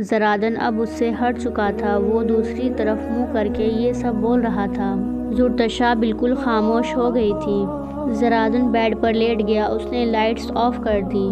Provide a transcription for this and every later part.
زرادن اب اس سے ہٹ چکا تھا، وہ دوسری طرف منہ کر کے یہ سب بول رہا تھا۔ زرتشا بالکل خاموش ہو گئی تھی۔ زرادن بیڈ پر لیٹ گیا، اس نے لائٹس آف کر دی۔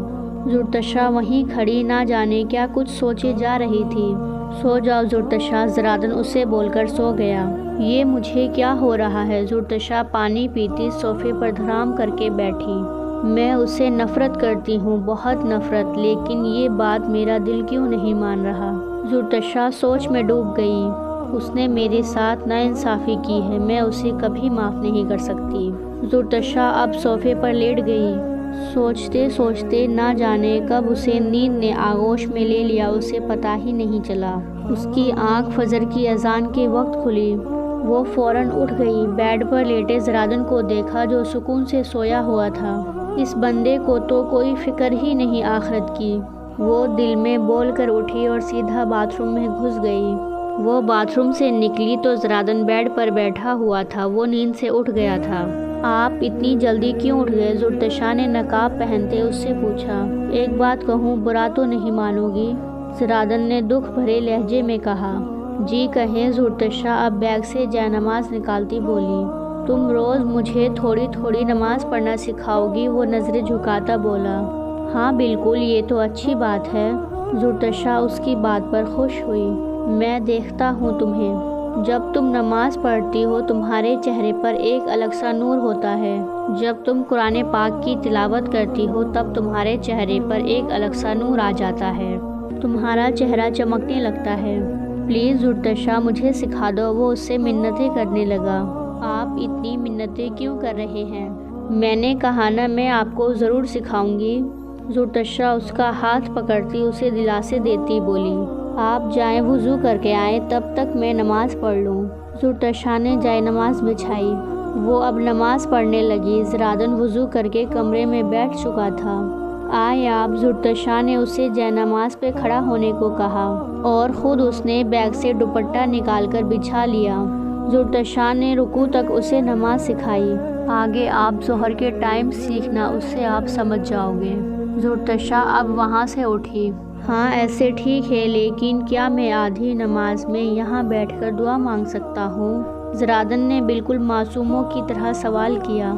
زرتشا وہیں کھڑی نہ جانے کیا کچھ سوچے جا رہی تھی۔ سو جاؤ زرتشا، زرادن اسے بول کر سو گیا۔ یہ مجھے کیا ہو رہا ہے؟ زرتشا پانی پیتی صوفے پر دھڑام کر کے بیٹھی۔ میں اسے نفرت کرتی ہوں، بہت نفرت، لیکن یہ بات میرا دل کیوں نہیں مان رہا؟ زرتشا سوچ میں ڈوب گئی۔ اس نے میرے ساتھ ناانصافی کی ہے، میں اسے کبھی معاف نہیں کر سکتی۔ زرتشا اب صوفے پر لیٹ گئی۔ سوچتے سوچتے نہ جانے کب اسے نیند نے آغوش میں لے لیا، اسے پتہ ہی نہیں چلا۔ اس کی آنکھ فجر کی اذان کے وقت کھلی۔ وہ فوراً اٹھ گئی، بیڈ پر لیٹے زرادن کو دیکھا جو سکون سے سویا ہوا تھا۔ اس بندے کو تو کوئی فکر ہی نہیں آخرت کی۔ وہ دل میں بول کر اٹھی اور سیدھا باتھ روم میں گھس گئی۔ وہ باتھ روم سے نکلی تو زرادن بیڈ پر بیٹھا ہوا تھا، وہ نیند سے اٹھ گیا تھا۔ آپ اتنی جلدی کیوں اٹھ گئے؟ زرتشا نے نقاب پہنتے اس سے پوچھا۔ ایک بات کہوں، برا تو نہیں مانو گی؟ زرادن نے دکھ بھرے لہجے میں کہا۔ جی کہیں، زرتشا اب بیگ سے جائے نماز نکالتی بولی۔ تم روز مجھے تھوڑی تھوڑی نماز پڑھنا سکھاؤ گی؟ وہ نظریں جھکاتا بولا۔ ہاں بالکل، یہ تو اچھی بات ہے۔ زرتشا اس کی بات پر خوش ہوئی۔ میں دیکھتا ہوں تمہیں، جب تم نماز پڑھتی ہو تمہارے چہرے پر ایک الگ سا نور ہوتا ہے۔ جب تم قرآن پاک کی تلاوت کرتی ہو تب تمہارے چہرے پر ایک الگ سا نور آ جاتا ہے، تمہارا چہرہ چمکنے لگتا ہے۔ پلیز زرتشا مجھے سکھا دو، وہ اس سے منتیں کرنے لگا۔ آپ اتنی منتیں کیوں کر رہے ہیں؟ میں نے کہا نا میں آپ کو ضرور سکھاؤں گی۔ زرتشا اس کا ہاتھ پکڑتی اسے دلاسے دیتی بولی۔ آپ جائیں وضو کر کے آئیں، تب تک میں نماز پڑھ لوں۔ زرتشا نے جائے نماز بچھائی، وہ اب نماز پڑھنے لگی۔ زرادن وضو کر کے کمرے میں بیٹھ چکا تھا۔ آئے آپ، زرتشا نے اسے جائے نماز پہ کھڑا ہونے کو کہا اور خود اس نے بیگ سے دوپٹہ نکال کر بچھا لیا۔ زرتشا نے رکوع تک اسے نماز سکھائی۔ آگے آپ ظہر کے ٹائم سیکھنا، اس سے آپ سمجھ جاؤ گے۔ زرتشا اب وہاں سے اٹھی۔ ہاں ایسے ٹھیک ہے، لیکن کیا میں آدھی نماز میں یہاں بیٹھ کر دعا مانگ سکتا ہوں؟ زرادن نے بالکل معصوموں کی طرح سوال کیا۔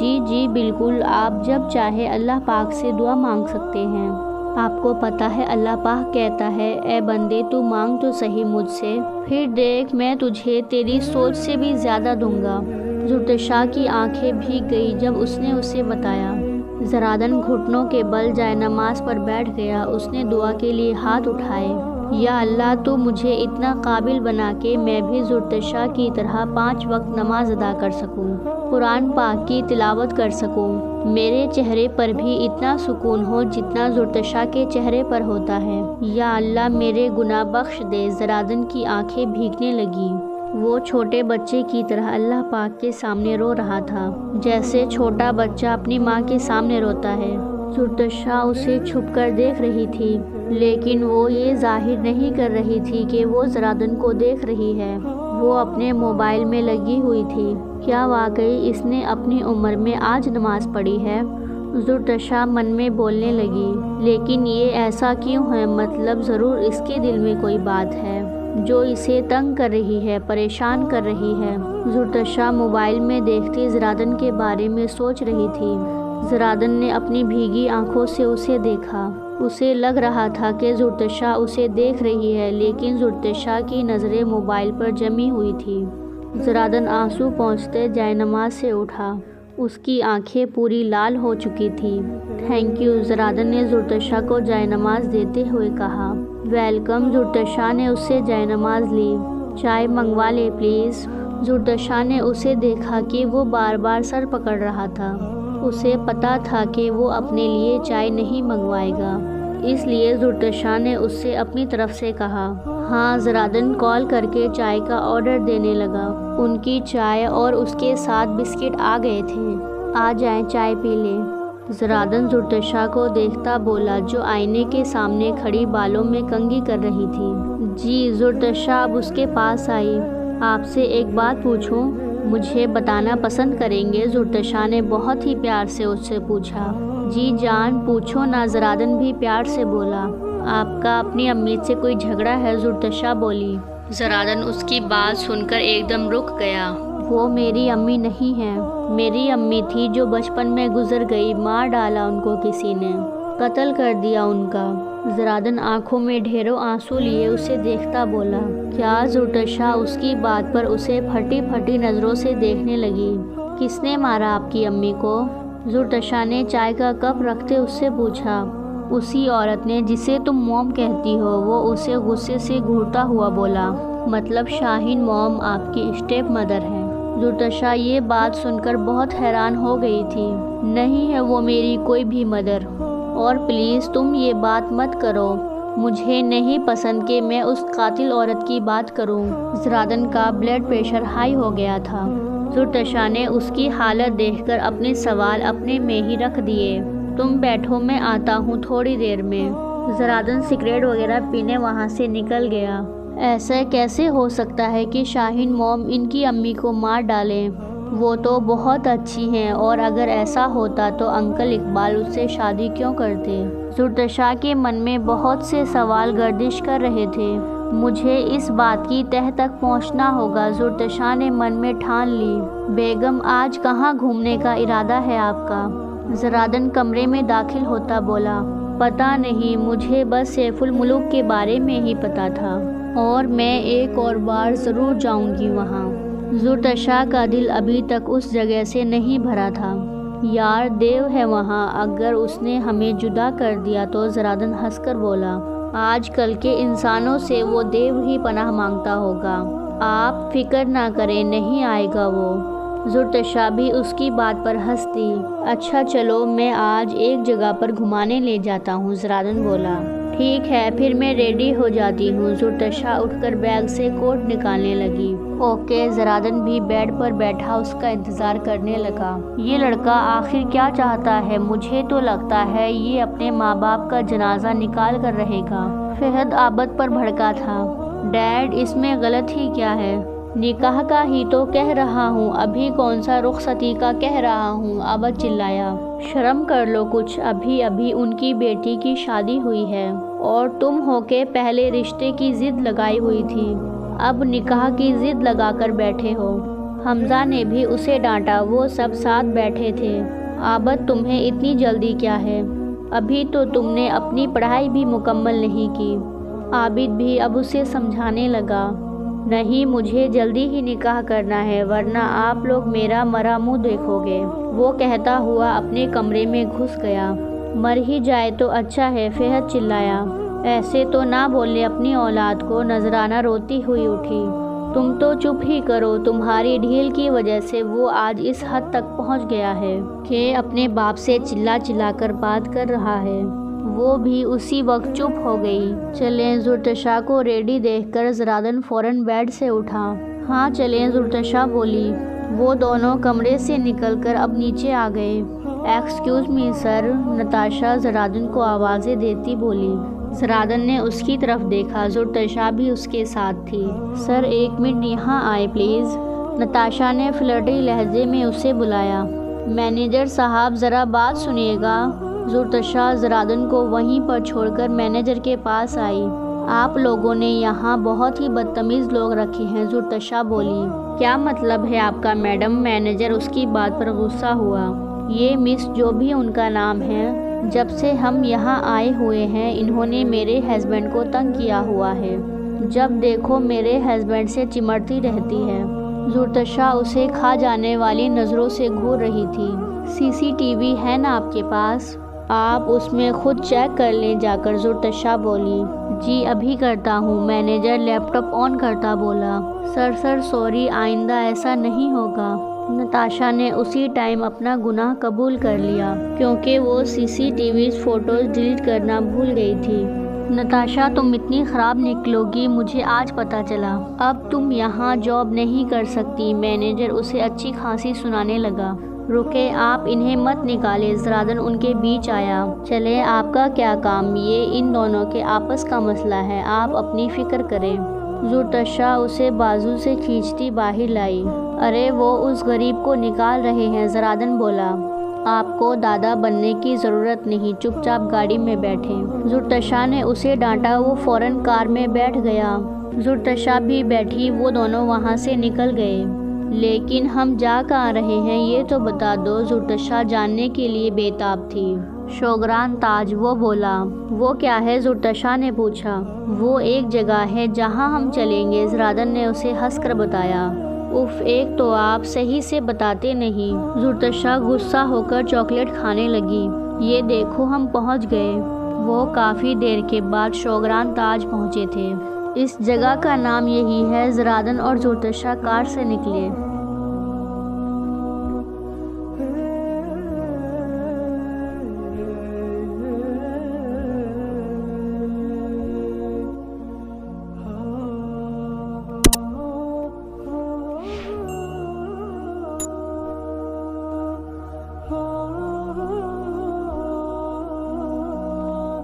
جی بالکل، آپ جب چاہے اللہ پاک سے دعا مانگ سکتے ہیں۔ آپ کو پتہ ہے اللہ پاک کہتا ہے، اے بندے تو مانگ تو صحیح مجھ سے، پھر دیکھ میں تجھے تیری سوچ سے بھی زیادہ دوں گا۔ زرتشا کی آنکھیں بھیگ گئی جب اس نے اسے بتایا۔ زرادن گھٹنوں کے بل جائے نماز پر بیٹھ گیا۔ اس نے دعا کے لیے ہاتھ اٹھائے۔ یا اللہ، تو مجھے اتنا قابل بنا کہ میں بھی زرتشا کی طرح 5 وقت نماز ادا کر سکوں، قرآن پاک کی تلاوت کر سکوں، میرے چہرے پر بھی اتنا سکون ہو جتنا زرتشا کے چہرے پر ہوتا ہے۔ یا اللہ میرے گناہ بخش دے۔ زرادن کی آنکھیں بھیگنے لگی۔ وہ چھوٹے بچے کی طرح اللہ پاک کے سامنے رو رہا تھا، جیسے چھوٹا بچہ اپنی ماں کے سامنے روتا ہے۔ زرتشا اسے چھپ کر دیکھ رہی تھی، لیکن وہ یہ ظاہر نہیں کر رہی تھی کہ وہ زرادن کو دیکھ رہی ہے۔ وہ اپنے موبائل میں لگی ہوئی تھی۔ کیا واقعی اس نے اپنی عمر میں آج نماز پڑھی ہے؟ زرتشا من میں بولنے لگی۔ لیکن یہ ایسا کیوں ہے؟ مطلب ضرور اس کے دل میں کوئی بات ہے جو اسے تنگ کر رہی ہے، پریشان کر رہی ہے۔ زرتشا موبائل میں دیکھتی زرادن کے بارے میں سوچ رہی تھی۔ زرادن نے اپنی بھیگی آنکھوں سے اسے دیکھا۔ اسے لگ رہا تھا کہ زرتشا اسے دیکھ رہی ہے، لیکن زرتشا کی نظریں موبائل پر جمی ہوئی تھی۔ زرادن آنسو پہنچتے جائے نماز سے اٹھا۔ اس کی آنکھیں پوری لال ہو چکی تھی۔ تھینک یو، زرادن نے زرتشا کو جائے نماز دیتے ہوئے کہا۔ ویلکم، زرتشا نے اس سے جائے نماز لی۔ چائے منگوا لے پلیز۔ زرتشا نے اسے دیکھا کہ وہ بار بار سر پکڑ رہا تھا۔ اسے پتا تھا کہ وہ اپنے لیے چائے نہیں منگوائے گا، اس لیے زرتشا نے اس سے اپنی طرف سے کہا۔ ہاں، زرادن کال کر کے چائے کا آرڈر دینے لگا۔ ان کی چائے اور اس کے ساتھ بسکٹ آ گئے تھے۔ آ جائیں، چائے پی لیں۔ زرادن زرتشا کو دیکھتا بولا، جو آئینے کے سامنے کھڑی بالوں میں کنگھی کر رہی تھی۔ جی، زرتشا اب اس کے پاس آئی۔ آپ سے ایک بات پوچھوں؟ مجھے بتانا پسند کریں گے؟ زرتشا نے بہت ہی پیار سے اس سے پوچھا۔ جی جان، پوچھو نا، زرادن بھی پیار سے بولا۔ آپ کا اپنی امی سے کوئی جھگڑا ہے؟ زرتشا بولی۔ زرادن اس کی بات سن کر ایک دم رک گیا۔ وہ میری امی نہیں ہے، میری امی تھی جو بچپن میں گزر گئی، مار ڈالا ان کو کسی نے، قتل کر دیا ان کا۔ زرادن آنکھوں میں ڈھیروں آنسو لیے اسے دیکھتا بولا۔ کیا؟ زرتشا اس کی بات پر اسے پھٹی پھٹی نظروں سے دیکھنے لگی۔ کس نے مارا آپ کی امی کو؟ زرتشا نے چائے کا کپ رکھتے اس سے پوچھا۔ اسی عورت نے جسے تم موم کہتی ہو، وہ اسے غصے سے گھورتا ہوا بولا۔ مطلب شاہین موم آپ کی اسٹیپ مدر ہے؟ زرتشا یہ بات سن کر بہت حیران ہو گئی تھی۔ نہیں ہے وہ میری کوئی بھی مدر، اور پلیز تم یہ بات مت کرو، مجھے نہیں پسند کہ میں اس قاتل عورت کی بات کروں۔ زرادن کا بلڈ پریشر ہائی ہو گیا تھا۔ زرتشا نے اس کی حالت دیکھ کر اپنے سوال اپنے میں ہی رکھ دیے۔ تم بیٹھو، میں آتا ہوں تھوڑی دیر میں۔ زرادن سگریٹ وغیرہ پینے وہاں سے نکل گیا۔ ایسا کیسے ہو سکتا ہے کہ شاہین موم ان کی امی کو مار ڈالیں؟ وہ تو بہت اچھی ہیں، اور اگر ایسا ہوتا تو انکل اقبال اس سے شادی کیوں کرتے؟ زرتشا کے من میں بہت سے سوال گردش کر رہے تھے۔ مجھے اس بات کی تہہ تک پہنچنا ہوگا، زرتشا نے من میں ٹھان لی۔ بیگم آج کہاں گھومنے کا ارادہ ہے آپ کا؟ زرادن کمرے میں داخل ہوتا بولا۔ پتہ نہیں، مجھے بس سیف الملوک کے بارے میں ہی پتا تھا، اور میں ایک اور بار ضرور جاؤں گی وہاں۔ زرتشا کا دل ابھی تک اس جگہ سے نہیں بھرا تھا۔ یار دیو ہے وہاں، اگر اس نے ہمیں جدا کر دیا تو؟ زرادن ہنس کر بولا۔ آج کل کے انسانوں سے وہ دیو ہی پناہ مانگتا ہوگا۔ آپ فکر نہ کریں، نہیں آئے گا وہ۔ زرتشا بھی اس کی بات پر ہنس دی۔ اچھا چلو، میں آج ایک جگہ پر گھمانے لے جاتا ہوں، زرادن بولا۔ ٹھیک ہے، پھر میں ریڈی ہو جاتی ہوں۔ زرتشا اٹھ کر بیگ سے کوٹ نکالنے لگی۔ اوکے۔ زرادن بھی بیڈ پر بیٹھا اس کا انتظار کرنے لگا۔ یہ لڑکا آخر کیا چاہتا ہے؟ مجھے تو لگتا ہے یہ اپنے ماں باپ کا جنازہ نکال کر رہے گا۔ فہد عابد پر بھڑکا تھا۔ ڈیڈ، اس میں غلط ہی کیا ہے؟ نکاح کا ہی تو کہہ رہا ہوں، ابھی کون سا رخصتی کا کہہ رہا ہوں، عابد چلایا۔ شرم کر لو کچھ، ابھی ابھی ان کی بیٹی کی شادی ہوئی ہے، اور تم ہو کے پہلے رشتے کی ضد لگائی ہوئی تھی، اب نکاح کی ضد لگا کر بیٹھے ہو۔ حمزہ نے بھی اسے ڈانٹا، وہ سب ساتھ بیٹھے تھے۔ عابد، تمہیں اتنی جلدی کیا ہے؟ ابھی تو تم نے اپنی پڑھائی بھی مکمل نہیں کی۔ عابد بھی اب اسے سمجھانے لگا۔ نہیں، مجھے جلدی ہی نکاح کرنا ہے، ورنہ آپ لوگ میرا مرا منہ دیکھو گے۔ وہ کہتا ہوا اپنے کمرے میں گھس گیا۔ مر ہی جائے تو اچھا ہے، فہد چلایا۔ ایسے تو نہ بولے اپنی اولاد کو۔ نذرانہ روتی ہوئی اٹھی۔ تم تو چپ ہی کرو، تمہاری ڈھیل کی وجہ سے وہ آج اس حد تک پہنچ گیا ہے کہ اپنے باپ سے چلا چلا کر بات کر رہا ہے۔ وہ بھی اسی وقت چپ ہو گئی۔ چلیں، زرتشا کو ریڈی دیکھ کر زرادن فوراً بیڈ سے اٹھا۔ ہاں چلیں، زرتشا بولی۔ وہ دونوں کمرے سے نکل کر اب نیچے آ گئے۔ ایکسکیوز می سر، نتاشا زرادن کو آوازیں دیتی بولی۔ زرادن نے اس کی طرف دیکھا، زرتشا بھی اس کے ساتھ تھی۔ سر ایک منٹ یہاں آئے پلیز، نتاشا نے فلرٹی لہجے میں اسے بلایا۔ مینیجر صاحب ذرا بات سنیے گا۔ زرتشا زرادن کو وہیں پر چھوڑ کر مینیجر کے پاس آئی۔ آپ لوگوں نے یہاں بہت ہی بدتمیز لوگ رکھے ہیں، زرتشا بولی۔ کیا مطلب ہے آپ کا میڈم؟ مینیجر اس کی بات پر غصہ ہوا۔ یہ مس جو بھی ان کا نام ہے، جب سے ہم یہاں آئے ہوئے ہیں انہوں نے میرے ہسبینڈ کو تنگ کیا ہوا ہے، جب دیکھو میرے ہسبینڈ سے چمٹتی رہتی ہے۔ زرتشا اسے کھا جانے والی نظروں سے گھور رہی تھی۔ سی سی ٹی وی ہے نا آپ کے پاس؟ آپ اس میں خود چیک کر لیں جا کر، زرتشا بولی۔ جی ابھی کرتا ہوں، مینیجر لیپ ٹاپ آن کرتا بولا۔ سر سوری، آئندہ ایسا نہیں ہوگا۔ نتاشا نے اسی ٹائم اپنا گناہ قبول کر لیا، کیونکہ وہ C C T V photos delete کرنا بھول گئی تھی۔ نتاشا تم اتنی خراب نکلو گی مجھے آج پتہ چلا، اب تم یہاں جاب نہیں کر سکتی۔ مینیجر اسے اچھی خاصی سنانے لگا۔ رکے، آپ انہیں مت نکالے، زرادن ان کے بیچ آیا۔ چلے، آپ کا کیا کام، یہ ان دونوں کے آپس کا مسئلہ ہے، آپ اپنی فکر کریں۔ زرتشا اسے بازو سے کھینچتی باہر لائی۔ ارے وہ اس غریب کو نکال رہے ہیں، زرادن بولا۔ آپ کو دادا بننے کی ضرورت نہیں، چپ چاپ گاڑی میں بیٹھیں۔ زرتشا نے اسے ڈانٹا، وہ فوراً کار میں بیٹھ گیا۔ زرتشا بھی بیٹھی، وہ دونوں وہاں سے نکل گئے۔ لیکن ہم جا کہاں رہے ہیں یہ تو بتا دو، زرتشا جاننے کے لیے بے تاب تھی۔ شوگران تاج، وہ بولا۔ وہ کیا ہے؟ زرتشا نے پوچھا۔ وہ ایک جگہ ہے جہاں ہم چلیں گے، زرادن نے اسے ہنس کر بتایا۔ اف، ایک تو آپ صحیح سے بتاتے نہیں۔ زرتشا غصہ ہو کر چاکلیٹ کھانے لگی۔ یہ دیکھو ہم پہنچ گئے۔ وہ کافی دیر کے بعد شوگران تاج پہنچے تھے۔ اس جگہ کا نام یہی ہے۔ زرادن اور زرتشا کار سے نکلے۔